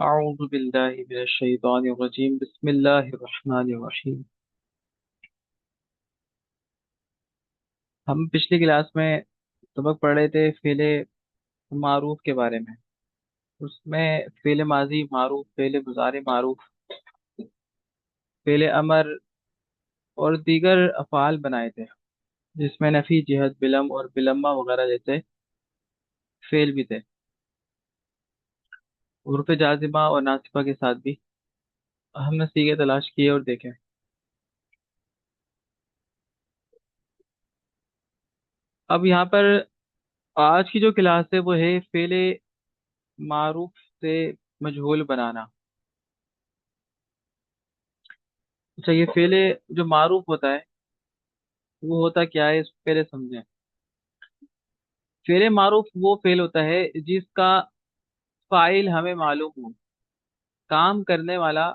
اعوذ باللہ من الشیطان الرجیم بسم اللہ الرحمن الرحیم۔ ہم پچھلی کلاس میں سبق پڑھ رہے تھے فعل معروف کے بارے میں۔ اس میں فعل ماضی معروف، فعل مضارع معروف، فعل امر اور دیگر افعال بنائے تھے، جس میں نفی، جہت، بلم اور بلما وغیرہ جیسے فعل بھی تھے، حروف جازمہ اور ناصبہ کے ساتھ بھی ہم نے سیغے تلاش کیے اور دیکھے۔ اب یہاں پر آج کی جو کلاس ہے وہ ہے فعل معروف سے مجہول بنانا۔ اچھا، یہ فعل جو معروف ہوتا ہے وہ ہوتا کیا ہے، اس کو پہلے سمجھیں۔ فعل معروف وہ فعل ہوتا ہے جس کا فاعل ہمیں معلوم ہو، کام کرنے والا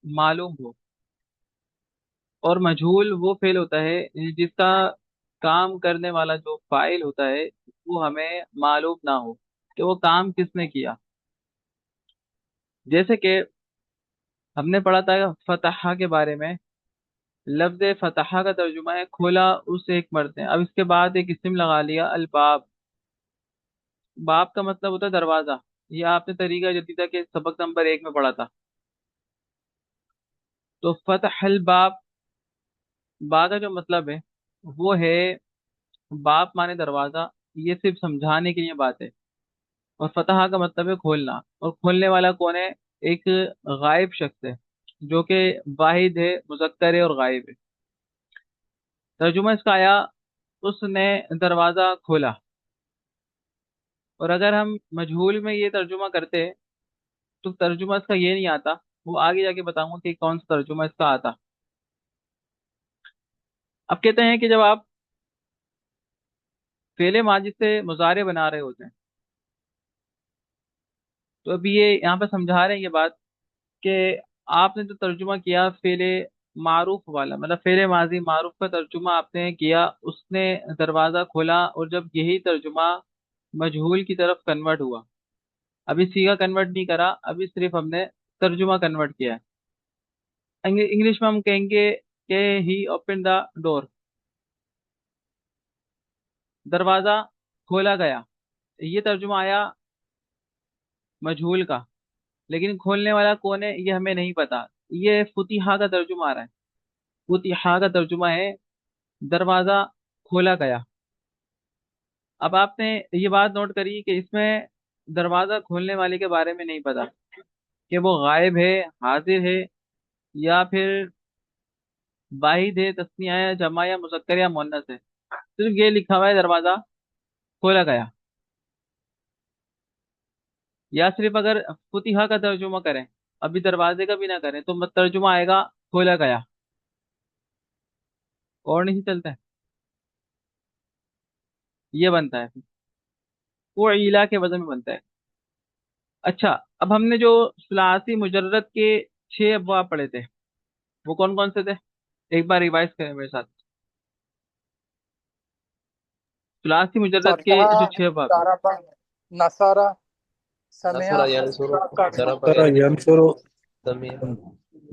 معلوم ہو، اور مجہول وہ فعل ہوتا ہے جس کا کام کرنے والا جو فاعل ہوتا ہے وہ ہمیں معلوم نہ ہو کہ وہ کام کس نے کیا۔ جیسے کہ ہم نے پڑھا تھا فتح کے بارے میں، لفظ فتح کا ترجمہ ہے کھولا اس ایک مرد نے۔ اب اس کے بعد ایک اسم لگا لیا الباب۔ باب کا مطلب ہوتا ہے دروازہ۔ یہ آپ نے طریقہ جدیدہ کے سبق نمبر 1 میں پڑھا تھا۔ تو فتح الباب، با کا جو مطلب ہے وہ ہے باب مانے دروازہ، یہ صرف سمجھانے کے لیے بات ہے۔ اور فتح کا مطلب ہے کھولنا، اور کھولنے والا کون ہے؟ ایک غائب شخص ہے جو کہ واحد ہے، مذکر ہے اور غائب ہے۔ ترجمہ اس کا آیا اس نے دروازہ کھولا۔ اور اگر ہم مجہول میں یہ ترجمہ کرتے تو ترجمہ اس کا یہ نہیں آتا، وہ آگے جا کے بتاؤں گا کہ کون سا ترجمہ اس کا آتا۔ اب کہتے ہیں کہ جب آپ فعل ماضی سے مضارع بنا رہے ہوتے ہیں تو ابھی یہ یہاں پہ سمجھا رہے ہیں یہ بات کہ آپ نے جو ترجمہ کیا فعل معروف والا، مطلب فعل ماضی معروف کا ترجمہ آپ نے کیا، اس نے دروازہ کھولا، اور جب یہی ترجمہ مجہول کی طرف کنورٹ ہوا، ابھی سیگا کنورٹ نہیں کرا، ابھی صرف ہم نے ترجمہ کنورٹ کیا ہے۔ انگلش میں ہم کہیں گے کہ ہی اوپن دا ڈور، دروازہ کھولا گیا۔ یہ ترجمہ آیا مجہول کا، لیکن کھولنے والا کون ہے یہ ہمیں نہیں پتا۔ یہ فتحہ کا ترجمہ آ رہا ہے، فتحہ کا ترجمہ ہے دروازہ کھولا گیا۔ اب آپ نے یہ بات نوٹ کری کہ اس میں دروازہ کھولنے والے کے بارے میں نہیں پتا کہ وہ غائب ہے، حاضر ہے، یا پھر واحد ہے، تثنیہ ہے، جمع یا مذکر یا مؤنث ہے۔ صرف یہ لکھا ہوا ہے دروازہ کھولا گیا۔ یا صرف اگر فتحہ کا ترجمہ کریں، ابھی دروازے کا بھی نہ کریں، تو ترجمہ آئے گا کھولا گیا، اور نہیں چلتا ہے، یہ بنتا ہے، وہ عیلا کے وزن میں بنتا ہے۔ اچھا، اب ہم نے جو ثلاثی مجرد کے 6 ابواب پڑھے تھے وہ کون کون سے تھے؟ ایک بار ریوائز کریں میرے ساتھ۔ ثلاثی مجرد کے فتح، جو 6 ابواب ہیں۔ ضرب، نصر، سمع، نصر ينصر، کرنا۔ ضرب ترى يضرب، ينشر، سمع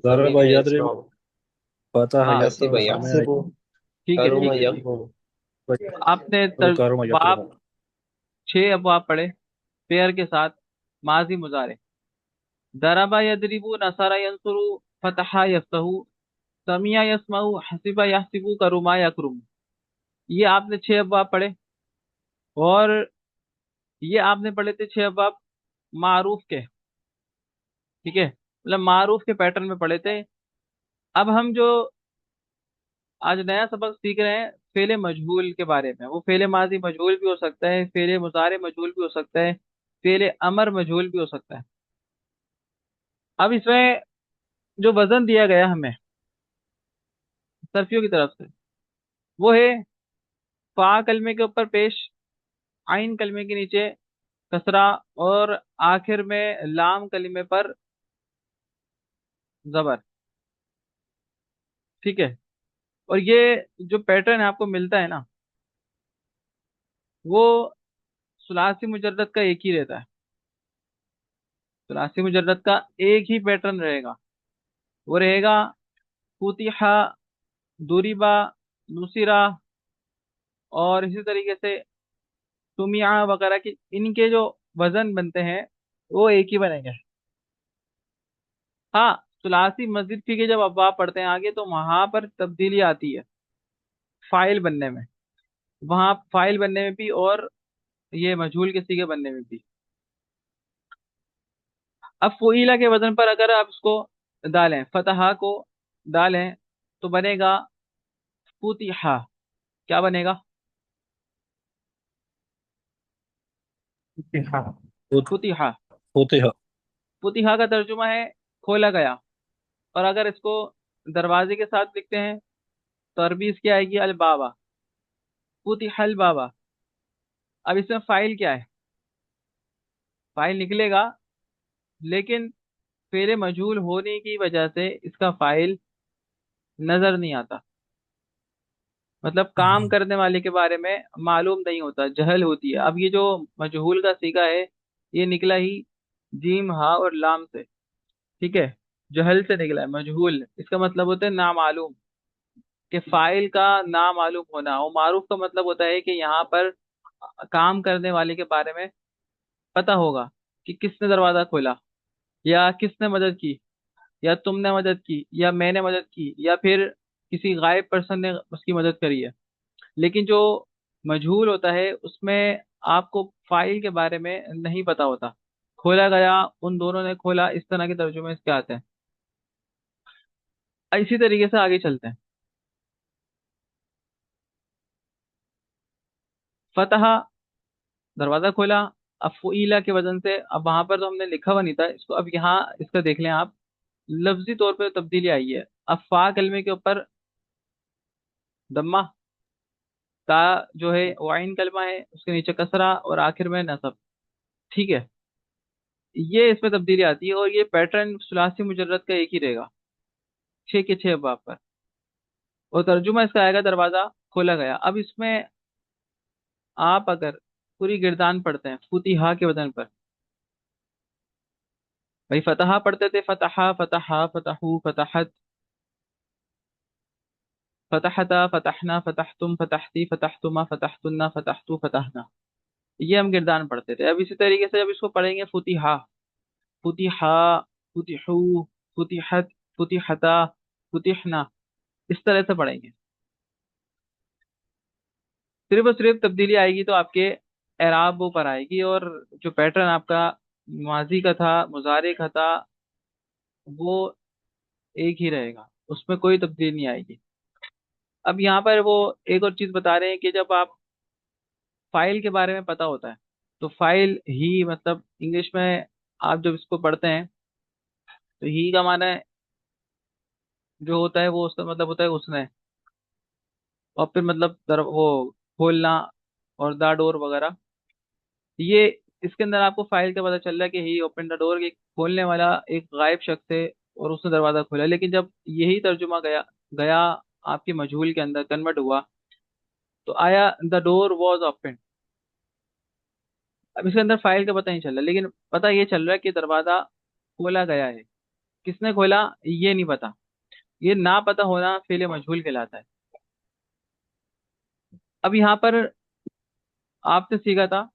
ضرب سمع يضرب، يسمع، فتح ہاں حسب يفتح، سمع يحسب، ٹھیک ہے كرم ٹھیک ہے ٹھیک ہے۔ يكرم، آپ نے وكرم باب يكرم. 6 ابواب پڑھے پیر کے ساتھ، ماضی مضارع: ضرب یضرب، نصر ینصر، فتح یفتح، سمع یسمع، حسب یحسب، کرما یکرم۔ یہ آپ نے 6 ابواب پڑھے، اور یہ آپ نے پڑھے تھے 6 ابواب معروف کے، ٹھیک ہے، مطلب معروف کے پیٹرن میں پڑھے تھے۔ اب ہم جو آج نیا سبق سیکھ رہے ہیں فعل مجہول کے بارے میں، وہ فعل ماضی مجہول بھی ہو سکتا ہے، فعل مضارع مجہول بھی ہو سکتا ہے، فعل امر مجہول بھی ہو سکتا ہے۔ اب اس میں جو وزن دیا گیا ہمیں صرفیوں کی طرف سے وہ ہے فا کلمے کے اوپر پیش، عین کلمے کے نیچے کسرہ، اور آخر میں لام کلمے پر زبر، ٹھیک ہے۔ اور یہ جو پیٹرن آپ کو ملتا ہے نا، وہ ثلاثی مجرد کا ایک ہی رہتا ہے۔ सुलासी मुजर्रद का एक ही पैटर्न रहेगा, वो रहेगा फुतिहा, दुरिबा, नुसिरा, और इसी तरीके से सुमिया वगैरह की, इनके जो वजन बनते हैं वो एक ही बनेंगे। हाँ, सुलासी मस्जिद फी के जब अब्वाब पढ़ते हैं आगे, तो वहां पर तब्दीली आती है फाइल बनने में, वहां फाइल बनने में भी और ये मजहूल के सीगे बनने में भी। अब फुईला के वजन पर अगर आप इसको डालें, फतहा को डालें, तो बनेगा फुतिहा। क्या बनेगा? हाँ। फुत फुतिहा। फुतिहा। फुतिहा का तर्जुमा है खोला गया। और अगर इसको दरवाजे के साथ लिखते हैं तो अरबी इसकी आएगी अल बाबा, फुतिहल बाबा। अब इसमें फाइल क्या है? फाइल निकलेगा, लेकिन फेरे मजहूल होने की वजह से इसका फाइल नजर नहीं आता। मतलब काम करने वाले के बारे में मालूम नहीं होता, जहल होती है। अब ये जो मजहूल का सीगा है, ये निकला ही जीम हा और लाम से, ठीक है। जहल से निकला है मजहूल, इसका मतलब होता है नामालूम, कि फाइल का नामालूम होना। और मारूफ का मतलब होता है कि यहाँ पर काम करने वाले के बारे में पता होगा कि किसने दरवाजा खोला, या किसने मदद की, या तुमने मदद की, या मैंने मदद की, या फिर किसी गायब पर्सन ने उसकी मदद करी है। लेकिन जो मजहूल होता है उसमें आपको फाइल के बारे में नहीं पता होता। खोला गया, उन दोनों ने खोला, इस तरह के तर्जुमे इसके आते हैं। इसी तरीके से आगे चलते हैं। फतहा, दरवाजा खोला। अब फुईला के वजन से, अब वहां पर तो हमने लिखा हुआ नहीं था इसको, अब यहाँ इसका देख लें आप, लफ्जी तौर पे तब्दीली आई है। अब फा कलमे के ऊपर दम्मा, ता जो है वाइन कलमा है, उसके नीचे कसरा, और आखिर में नसब, ठीक है। ये इसमें तब्दीली आती है, और ये पैटर्न सुलासी मुजर्रद का एक ही रहेगा, छह के छह बाब पर। और तर्जुमा इसका आएगा दरवाजा खोला गया। अब इसमें आप अगर पूरी गिरदान पढ़ते हैं फुतिहा के वजन पर, भाई फतहा पढ़ते थे, फतहा फतहा फतहू फतहत, फतहता फतहना फतहतुम फतहती फतहतुमा फतहतुन्ना फतहतु फतहना, ये हम गिरदान पढ़ते थे। अब इसी तरीके से जब इसको पढ़ेंगे फुतिहा, फुतिहा, फुतिहू, फुतिहत, फुतिहता, फुतिहना, इस तरह से पढ़ेंगे। सिर्फ और सिर्फ तब्दीली आएगी तो आपके एराब वो पर आएगी, और जो पैटर्न आपका माजी का था, मुजारे का था, वो एक ही रहेगा, उसमें कोई तब्दीली नहीं आएगी। अब यहाँ पर वो एक और चीज बता रहे हैं कि जब आप फाइल के बारे में पता होता है, तो फाइल ही मतलब इंग्लिश में आप जब इसको पढ़ते हैं, तो ही का माना है जो होता है वो, उसका मतलब होता है उसने, और फिर मतलब वो खोलना, और द डोर वगैरह। ये इसके अंदर आपको फाइल का पता चल रहा है कि ही ओपन द डोर, के खोलने वाला एक गायब शख्स है और उसने दरवाजा खोला। लेकिन जब यही तर्जुमा गया गया आपके मजहूल के अंदर कन्वर्ट हुआ, तो आया द डोर वॉज ओपन। अब इसके अंदर फाइल का पता नहीं चल रहा, लेकिन पता ये चल रहा है कि दरवाजा खोला गया है। किसने खोला ये नहीं पता। ये ना पता होना फेले मजहूल कहलाता है। अब यहाँ पर आपने सीखा था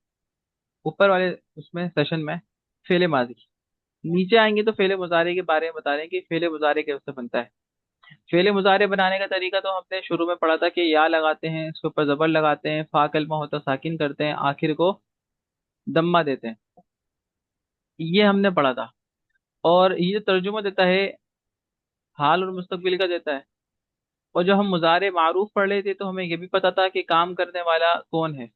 ऊपर वाले उसमें सेशन में फेले माजी, नीचे आएंगे तो फेले मुजारे के बारे में बता रहे हैं कि फेले मुजारे कैसे बनता है। फेले मुजारे बनाने का तरीका तो हमने शुरू में पढ़ा था कि या लगाते हैं, इसके ऊपर जबर लगाते हैं, फा कलमा होता साकिन करते हैं, आखिर को दम्मा देते हैं, ये हमने पढ़ा था। और ये जो तर्जुमा देता है हाल और मुस्तकबिल का देता है। और जब हम मुजारे मारूफ पढ़ रहे थे तो हमें ये भी पता था कि काम करने वाला कौन है,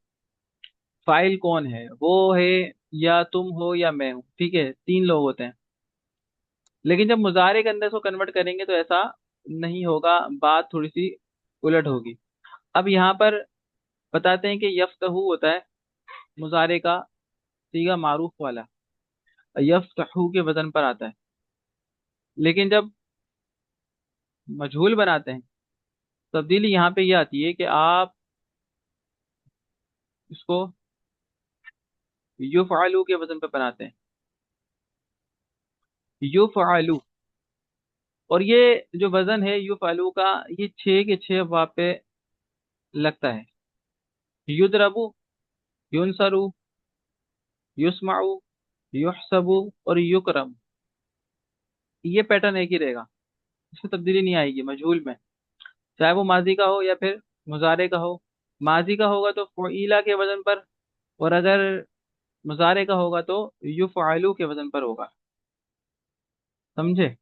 फाइल कौन है, वो है या तुम हो या मैं हूँ, ठीक है, तीन लोग होते हैं। लेकिन जब मुजारे के अंदर इसको कन्वर्ट करेंगे तो ऐसा नहीं होगा, बात थोड़ी सी उलट होगी। अब यहाँ पर बताते हैं कि यफ्तहू होता है मुजारे का सीगा मारूफ वाला, यफ्तहू के वजन पर आता है। लेकिन जब मजहूल बनाते हैं, तब्दीली यहाँ पे ये आती है कि आप इसको युफ़अलू के वजन पे बनाते हैं। युफ़अलु, और ये जो वजन है युफ़अलु का, ये 6 के 6 अबवाब पे लगता है। युदरबु, युनसरु, युस्मउ, युहसबु और युकरम, ये पैटर्न एक ही रहेगा, इसमें तब्दीली नहीं आएगी मजहूल में, चाहे वो माजी का हो या फिर मुजारे का हो। माजी का होगा तो फ़ुईला के वजन पर, और अगर मुजारे का होगा तो युफ़अलु के वजन पर होगा। समझे?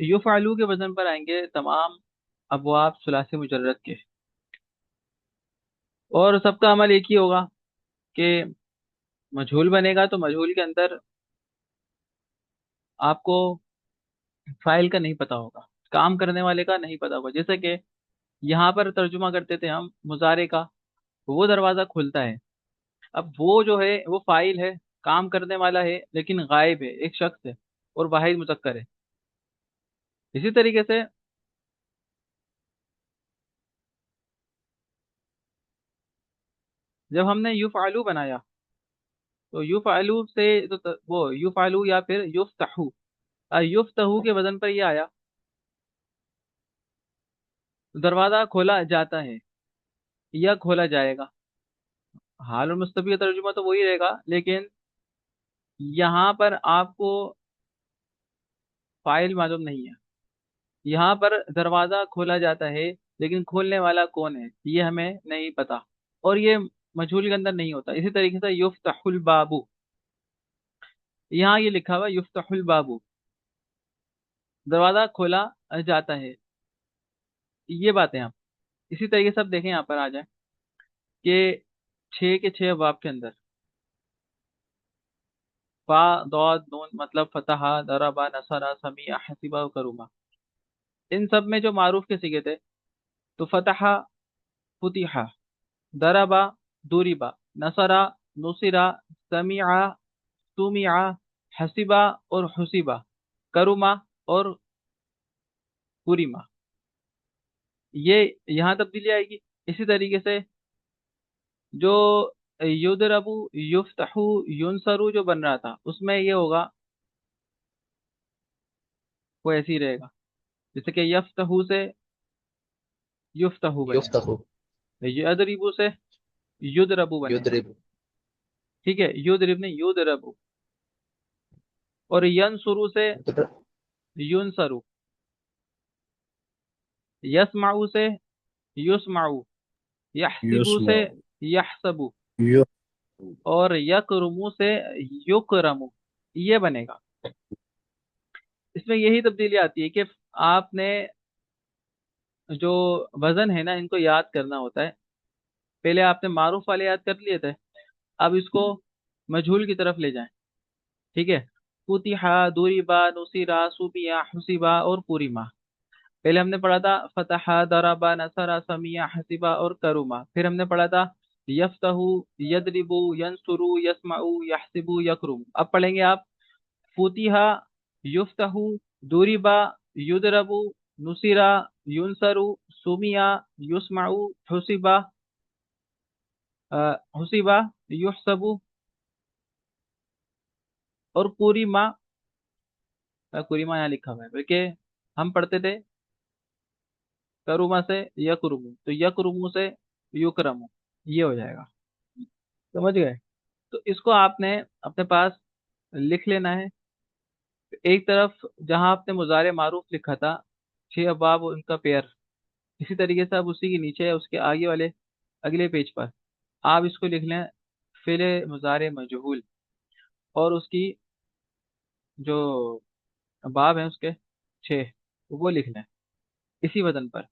युफ़अलु के वजन पर आएंगे तमाम अबवाब सुलासी मुजर्रद के, और सबका अमल एक ही होगा कि मजहूल बनेगा तो मजहूल के अंदर आपको फाइल का नहीं पता होगा, काम करने वाले का नहीं पता होगा। जैसे कि यहाँ पर तर्जुमा करते थे हम मुजारे का, वो दरवाजा खुलता है, अब वो जो है वो फाइल है, काम करने वाला है लेकिन गायब है, एक शख्स है और वाहिद मुज़क्कर है। इसी तरीके से जब हमने युफ़अलु बनाया तो युफ़अलु से वो युफ़अलु या फिर युफ्तहु, युफ्तहु के वजन पर ये आया, दरवाजा खोला जाता है या खोला जाएगा। हाल और मुस्तक़बिल का तर्जुमा तो वही रहेगा, लेकिन यहाँ पर आपको फाइल मालूम नहीं है। यहाँ पर दरवाजा खोला जाता है लेकिन खोलने वाला कौन है ये हमें नहीं पता, और ये मजहूल के अंदर नहीं होता। इसी तरीके से युफ्तहुल बाबू, यहाँ ये लिखा हुआ है युफ्तहुल बाबू, दरवाजा खोला जाता है, ये बातें आप इसी तरीके से आप देखें यहाँ पर आ जाए कि 6 के 6 बाब के अंदर फा दौद नून मतलब फतहा दरबा नसरा समिया हसीबा करूमा, इन सब में जो मारूफ के सिगे थे तो फतहा फुतिहा, दरबा दूरिबा, नसरा नुसिरा, समिया सुमिया, हसीबा और हुसीबा, करुमा और कुरिमा, ये यहाँ तब्दीली आएगी। इसी तरीके से जो युदरबु युफ्तहु युनसरु जो बन रहा था उसमें ये होगा, वो ऐसे ही रहेगा, जैसे कि यफ्तहु से युफ्तहु बने, युफ्तहु यदरिबु से युदरबु बने। युद्रिब ठीक है, युदरिब ने युदरबु, और यनसुरु से युद्र युनसरु, यस्माउ से युस्माउ, यहसिबु से युस्मा यहसबु, यु और यकरुमु से युकरमु, ये बनेगा। इसमें यही तब्दीली आती है कि आपने जो वजन है ना इनको याद करना होता है। पहले आपने मारूफ वाले याद कर लिए थे, अब इसको मजहूल की तरफ ले जाएं। ठीक है, फुतिहा दुरिबा नुसिरा सुबिया हुसिबा और पूरिमा, पहले हमने पढ़ा था फतहा दरबा नसरा समिया हसीबा और करुमा, फिर हमने पढ़ा था यफ्तहु यदरिबु यंसुरु यस्माउ यहसिबु यकरुम। अब पढ़ेंगे आप फुतिहा युफ्तहु दुरिबा युदरबु नुसिरा युनसरु सुमिया युस्माउ हुसिबा, हुसिबा युहसबु और कुरिमा। कुरिमा यहाँ लिखा हुआ है बल्कि हम पढ़ते थे करुमा से यकरुमु, तो यकरुमु से युकरमु, ये हो जाएगा। समझ गए? तो इसको आपने अपने पास लिख लेना है। एक तरफ जहां आपने मुजारे मारूफ लिखा था 6 अबाब उनका पेयर, इसी तरीके से आप उसी के नीचे उसके आगे वाले अगले पेज पर आप इसको लिख लें फिले मुजारे मजहूल, और उसकी جو बाब हैं उसके 6, वो लिख लें इसी वजन पर।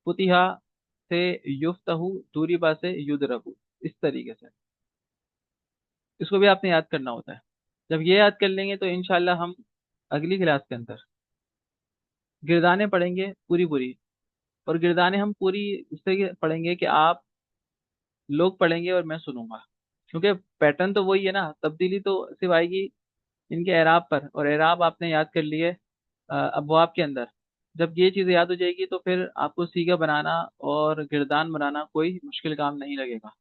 फुतिहा से युफ्तहु, दूरीबा से युदरबु, इस तरीके से। इसको भी आपने याद करना होता है। जब ये याद कर लेंगे तो इंशाल्लाह हम अगली क्लास के अंदर गिरदाने पढ़ेंगे पूरी पूरी। और गिरदाने हम पूरी इससे पढ़ेंगे कि आप लोग पढ़ेंगे और मैं सुनूंगा, क्योंकि पैटर्न तो वही है ना, तब्दीली तो सिर्फ आएगी इनके एराब पर। और एराब आपने याद कर लिए अबवाब के अंदर। जब ये चीज़ें याद हो जाएगी तो फिर आपको सीगा बनाना और गिरदान बनाना कोई मुश्किल काम नहीं लगेगा।